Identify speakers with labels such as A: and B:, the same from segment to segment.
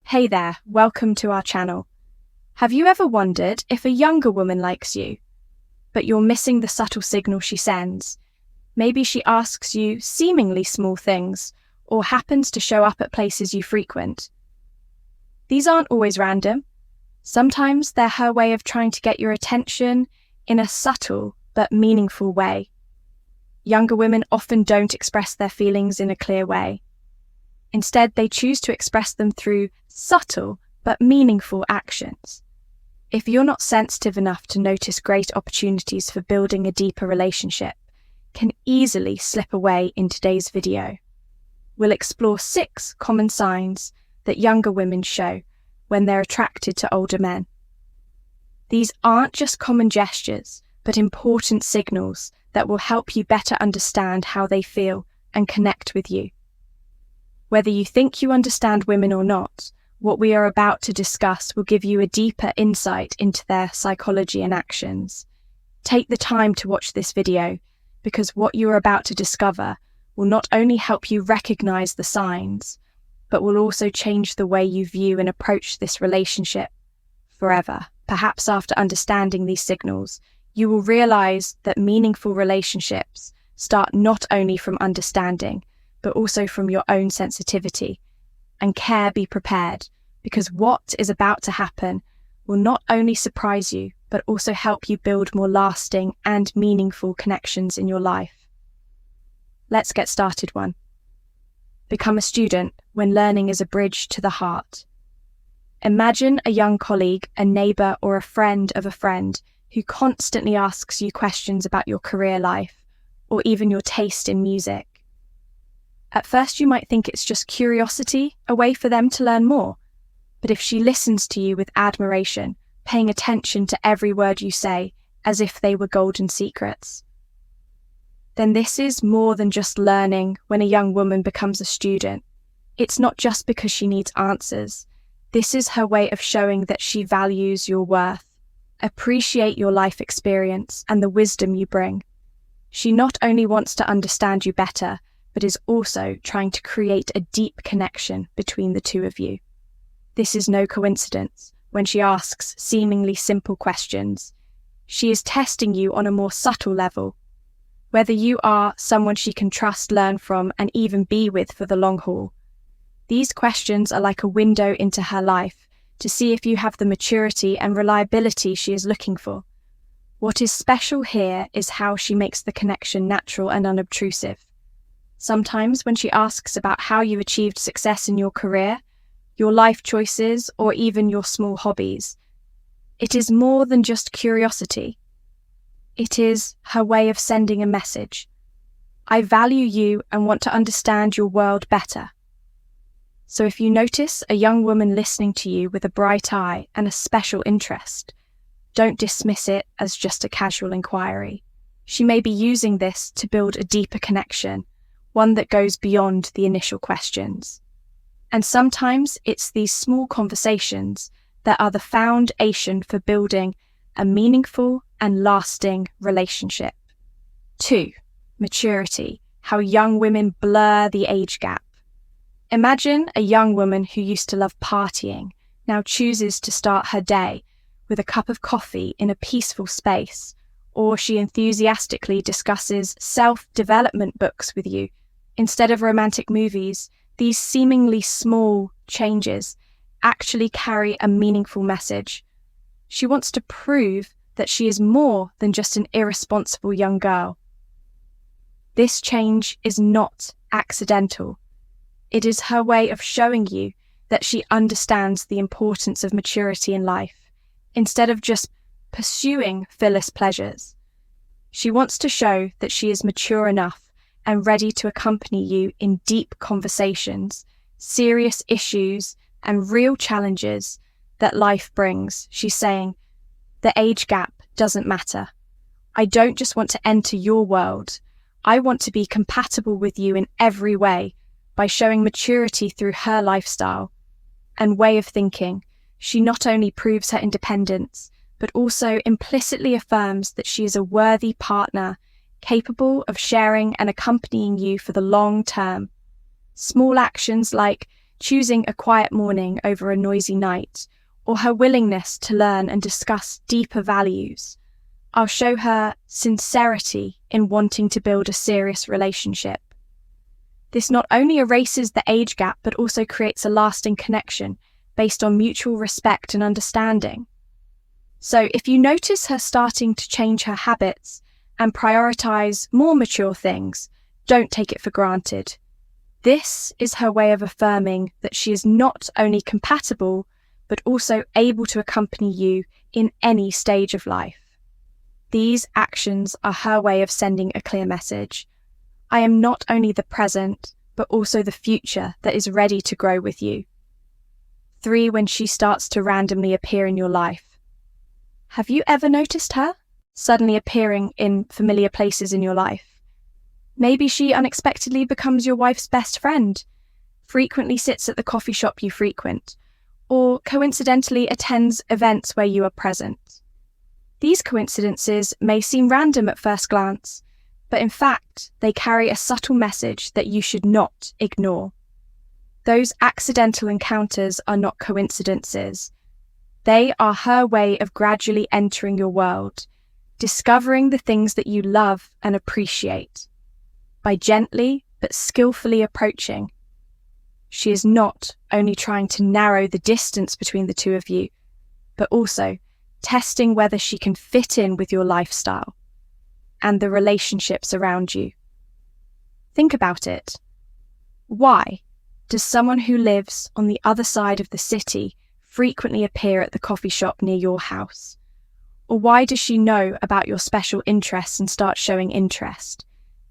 A: Hey there, welcome to our channel. Have you ever wondered if a younger woman likes you, but you're missing the subtle signal she sends? Maybe she asks you seemingly small things, or happens to show up at places you frequent. These aren't always random. Sometimes they're her way of trying to get your attention in a subtle but meaningful way. Younger women often don't express their feelings in a clear way. Instead, they choose to express them through subtle but meaningful actions. If you're not sensitive enough to notice great opportunities for building a deeper relationship, can easily slip away in today's video. We'll explore 6 common signs that younger women show when they're attracted to older men. These aren't just common gestures, but important signals that will help you better understand how they feel and connect with you. Whether you think you understand women or not, what we are about to discuss will give you a deeper insight into their psychology and actions. Take the time to watch this video, because what you are about to discover will not only help you recognize the signs, but will also change the way you view and approach this relationship forever. Perhaps after understanding these signals, you will realize that meaningful relationships start not only from understanding, but also from your own sensitivity. And be prepared, because what is about to happen will not only surprise you, but also help you build more lasting and meaningful connections in your life. Let's get started. 1. Become a student when learning is a bridge to the heart. Imagine a young colleague, a neighbor, or a friend of a friend who constantly asks you questions about your career life, or even your taste in music. At first, you might think it's just curiosity, a way for them to learn more. But if she listens to you with admiration, paying attention to every word you say, as if they were golden secrets, then this is more than just learning. When a young woman becomes a student, it's not just because she needs answers. This is her way of showing that she values your worth, appreciate your life experience, and the wisdom you bring. She not only wants to understand you better, but is also trying to create a deep connection between the two of you. This is no coincidence. When she asks seemingly simple questions, she is testing you on a more subtle level, whether you are someone she can trust, learn from, and even be with for the long haul. These questions are like a window into her life to see if you have the maturity and reliability she is looking for. What is special here is how she makes the connection natural and unobtrusive. Sometimes when she asks about how you achieved success in your career, your life choices, or even your small hobbies, it is more than just curiosity. It is her way of sending a message. I value you and want to understand your world better. So if you notice a young woman listening to you with a bright eye and a special interest, don't dismiss it as just a casual inquiry. She may be using this to build a deeper connection, one that goes beyond the initial questions. And sometimes it's these small conversations that are the foundation for building a meaningful and lasting relationship. 2. Maturity, how young women blur the age gap. Imagine a young woman who used to love partying now chooses to start her day with a cup of coffee in a peaceful space, or she enthusiastically discusses self-development books with you instead of romantic movies. These seemingly small changes actually carry a meaningful message. She wants to prove that she is more than just an irresponsible young girl. This change is not accidental. It is her way of showing you that she understands the importance of maturity in life, instead of just pursuing frivolous pleasures. She wants to show that she is mature enough and ready to accompany you in deep conversations, serious issues, and real challenges that life brings. She's saying, the age gap doesn't matter. I don't just want to enter your world. I want to be compatible with you in every way. By showing maturity through her lifestyle and way of thinking, she not only proves her independence, but also implicitly affirms that she is a worthy partner, capable of sharing and accompanying you for the long term. Small actions like choosing a quiet morning over a noisy night, or her willingness to learn and discuss deeper values. I'll show her sincerity in wanting to build a serious relationship. This not only erases the age gap, but also creates a lasting connection based on mutual respect and understanding. So if you notice her starting to change her habits and prioritize more mature things, don't take it for granted. This is her way of affirming that she is not only compatible, but also able to accompany you in any stage of life. These actions are her way of sending a clear message. I am not only the present, but also the future that is ready to grow with you. 3. When she starts to randomly appear in your life. Have you ever noticed her suddenly appearing in familiar places in your life? Maybe she unexpectedly becomes your wife's best friend, frequently sits at the coffee shop you frequent, or coincidentally attends events where you are present. These coincidences may seem random at first glance, but in fact, they carry a subtle message that you should not ignore. Those accidental encounters are not coincidences. They are her way of gradually entering your world, discovering the things that you love and appreciate. By gently but skillfully approaching, she is not only trying to narrow the distance between the two of you, but also testing whether she can fit in with your lifestyle and the relationships around you. Think about it. Why does someone who lives on the other side of the city frequently appear at the coffee shop near your house? Or why does she know about your special interests and start showing interest?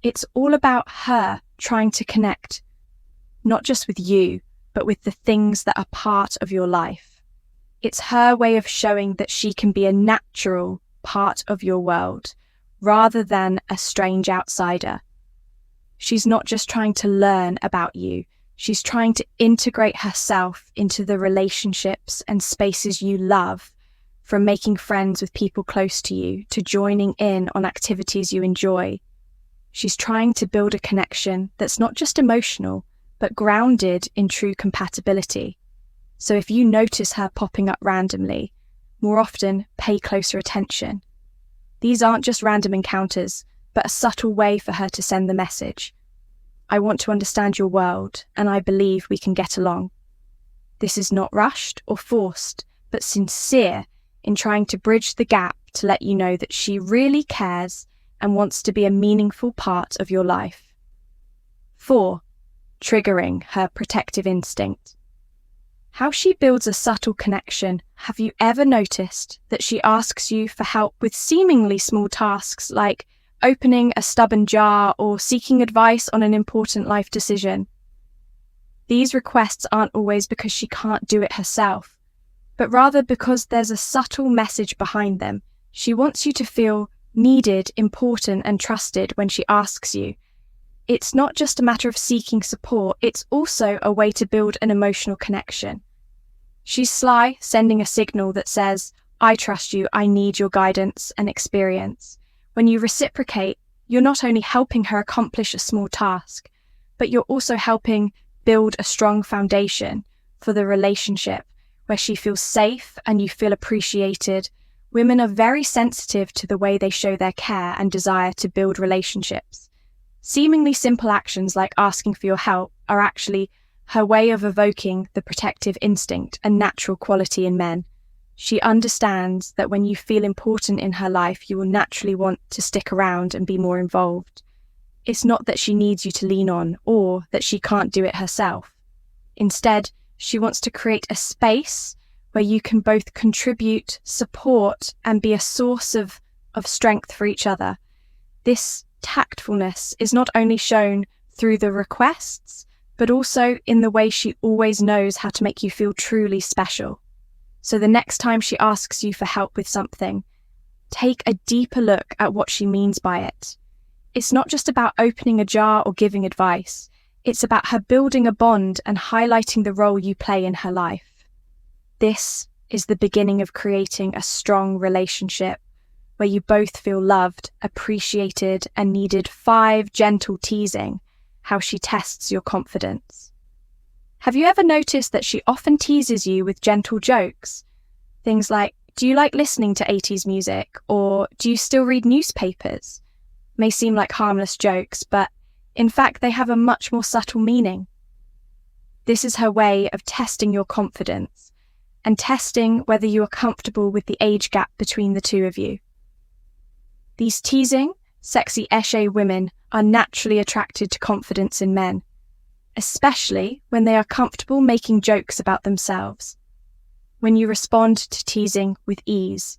A: It's all about her trying to connect, not just with you, but with the things that are part of your life. It's her way of showing that she can be a natural part of your world, rather than a strange outsider. She's not just trying to learn about you, she's trying to integrate herself into the relationships and spaces you love, from making friends with people close to you to joining in on activities you enjoy. She's trying to build a connection that's not just emotional, but grounded in true compatibility. So if you notice her popping up randomly, more often pay closer attention. These aren't just random encounters, but a subtle way for her to send the message. I want to understand your world, and I believe we can get along. This is not rushed or forced, but sincere in trying to bridge the gap to let you know that she really cares and wants to be a meaningful part of your life. 4. Triggering her protective instinct. How she builds a subtle connection. Have you ever noticed that she asks you for help with seemingly small tasks like opening a stubborn jar or seeking advice on an important life decision? These requests aren't always because she can't do it herself, but rather because there's a subtle message behind them. She wants you to feel needed, important, and trusted when she asks you. It's not just a matter of seeking support, it's also a way to build an emotional connection. She's sly, sending a signal that says, I trust you, I need your guidance and experience. When you reciprocate, you're not only helping her accomplish a small task, but you're also helping build a strong foundation for the relationship where she feels safe and you feel appreciated. Women are very sensitive to the way they show their care and desire to build relationships. Seemingly simple actions like asking for your help are actually her way of evoking the protective instinct and natural quality in men. She understands that when you feel important in her life, you will naturally want to stick around and be more involved. It's not that she needs you to lean on or that she can't do it herself. Instead, she wants to create a space where you can both contribute, support, and be a source of strength for each other. This tactfulness is not only shown through the requests, but also in the way she always knows how to make you feel truly special. So the next time she asks you for help with something, take a deeper look at what she means by it. It's not just about opening a jar or giving advice. It's about her building a bond and highlighting the role you play in her life. This is the beginning of creating a strong relationship where you both feel loved, appreciated, and needed. 5. Gentle teasing, how she tests your confidence. Have you ever noticed that she often teases you with gentle jokes? Things like, do you like listening to 80s music? Or do you still read newspapers? May seem like harmless jokes, but in fact they have a much more subtle meaning. This is her way of testing your confidence and testing whether you are comfortable with the age gap between the two of you. These teasing, sexy echet women are naturally attracted to confidence in men, especially when they are comfortable making jokes about themselves. When you respond to teasing with ease,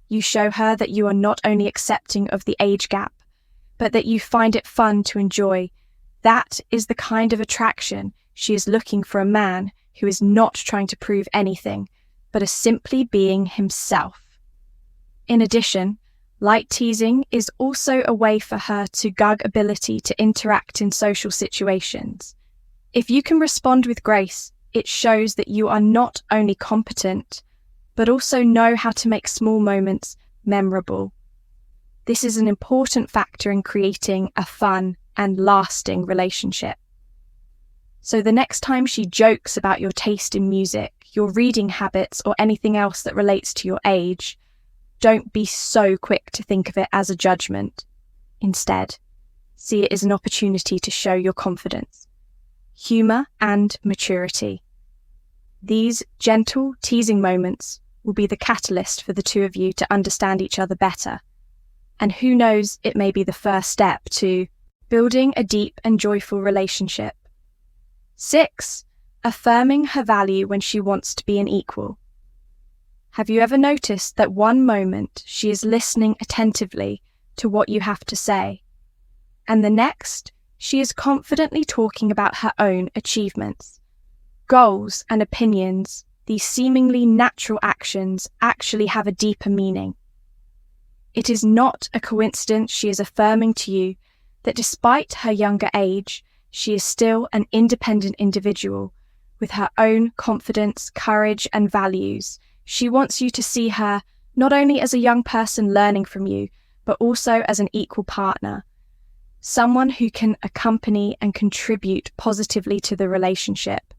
A: you show her that you are not only accepting of the age gap, but that you find it fun to enjoy. That is the kind of attraction she is looking for, a man who is not trying to prove anything, but is simply being himself. In addition, light teasing is also a way for her to gauge ability to interact in social situations. If you can respond with grace, it shows that you are not only competent, but also know how to make small moments memorable. This is an important factor in creating a fun and lasting relationship. So the next time she jokes about your taste in music, your reading habits, or anything else that relates to your age, don't be so quick to think of it as a judgment. Instead, see it as an opportunity to show your confidence, humor, and maturity. These gentle, teasing moments will be the catalyst for the two of you to understand each other better. And who knows, it may be the first step to building a deep and joyful relationship. 6. Affirming her value when she wants to be an equal. Have you ever noticed that one moment she is listening attentively to what you have to say, and the next she is confidently talking about her own achievements, goals, and opinions? These seemingly natural actions actually have a deeper meaning. It is not a coincidence she is affirming to you that despite her younger age, she is still an independent individual with her own confidence, courage, and values. She wants you to see her not only as a young person learning from you, but also as an equal partner, someone who can accompany and contribute positively to the relationship.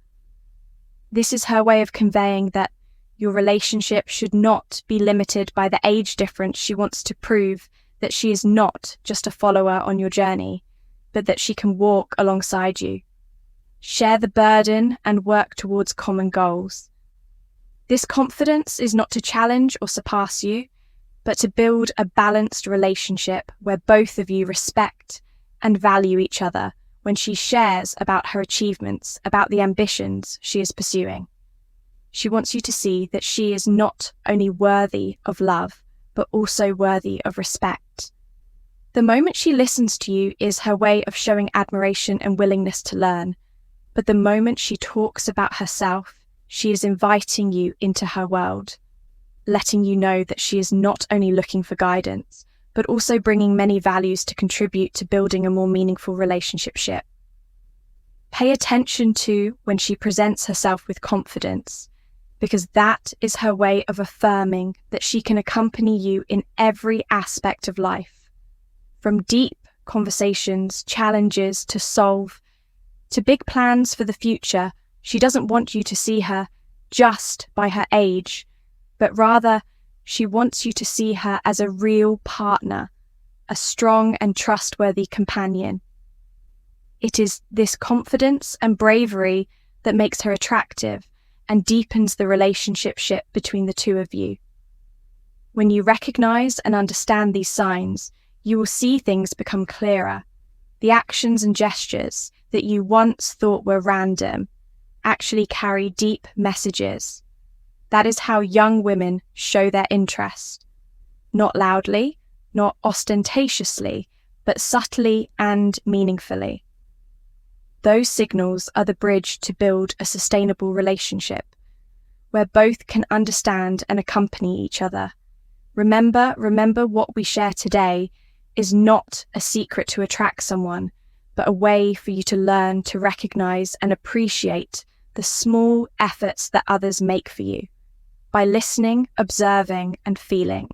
A: This is her way of conveying that your relationship should not be limited by the age difference. She wants to prove that she is not just a follower on your journey, but that she can walk alongside you, share the burden, and work towards common goals. This confidence is not to challenge or surpass you, but to build a balanced relationship where both of you respect and value each other when she shares about her achievements, about the ambitions she is pursuing. She wants you to see that she is not only worthy of love, but also worthy of respect. The moment she listens to you is her way of showing admiration and willingness to learn, but the moment she talks about herself, she is inviting you into her world, letting you know that she is not only looking for guidance, but also bringing many values to contribute to building a more meaningful relationship. Pay attention to when she presents herself with confidence, because that is her way of affirming that she can accompany you in every aspect of life, from deep conversations, challenges to solve, to big plans for the future. She doesn't want you to see her just by her age, but rather she wants you to see her as a real partner, a strong and trustworthy companion. It is this confidence and bravery that makes her attractive and deepens the relationship between the two of you. When you recognize and understand these signs, you will see things become clearer. The actions and gestures that you once thought were random actually carry deep messages. That is how young women show their interest. Not loudly, not ostentatiously, but subtly and meaningfully. Those signals are the bridge to build a sustainable relationship, where both can understand and accompany each other. Remember what we share today is not a secret to attract someone, but a way for you to learn to recognize and appreciate the small efforts that others make for you. By listening, observing, and feeling,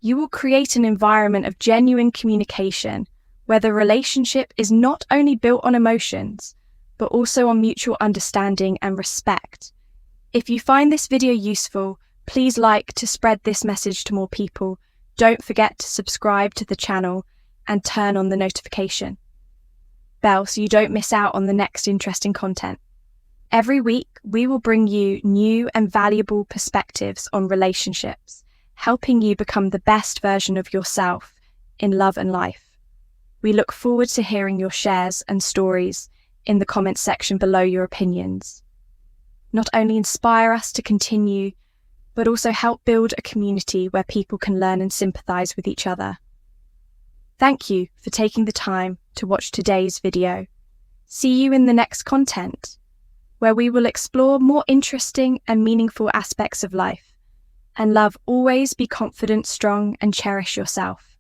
A: you will create an environment of genuine communication where the relationship is not only built on emotions, but also on mutual understanding and respect. If you find this video useful, please like to spread this message to more people. Don't forget to subscribe to the channel and turn on the notification bell so you don't miss out on the next interesting content. Every week, we will bring you new and valuable perspectives on relationships, helping you become the best version of yourself in love and life. We look forward to hearing your shares and stories in the comments section below. Your opinions not only inspire us to continue, but also help build a community where people can learn and sympathize with each other. Thank you for taking the time to watch today's video. See you in the next content, where we will explore more interesting and meaningful aspects of life. And love, always be confident, strong, and cherish yourself.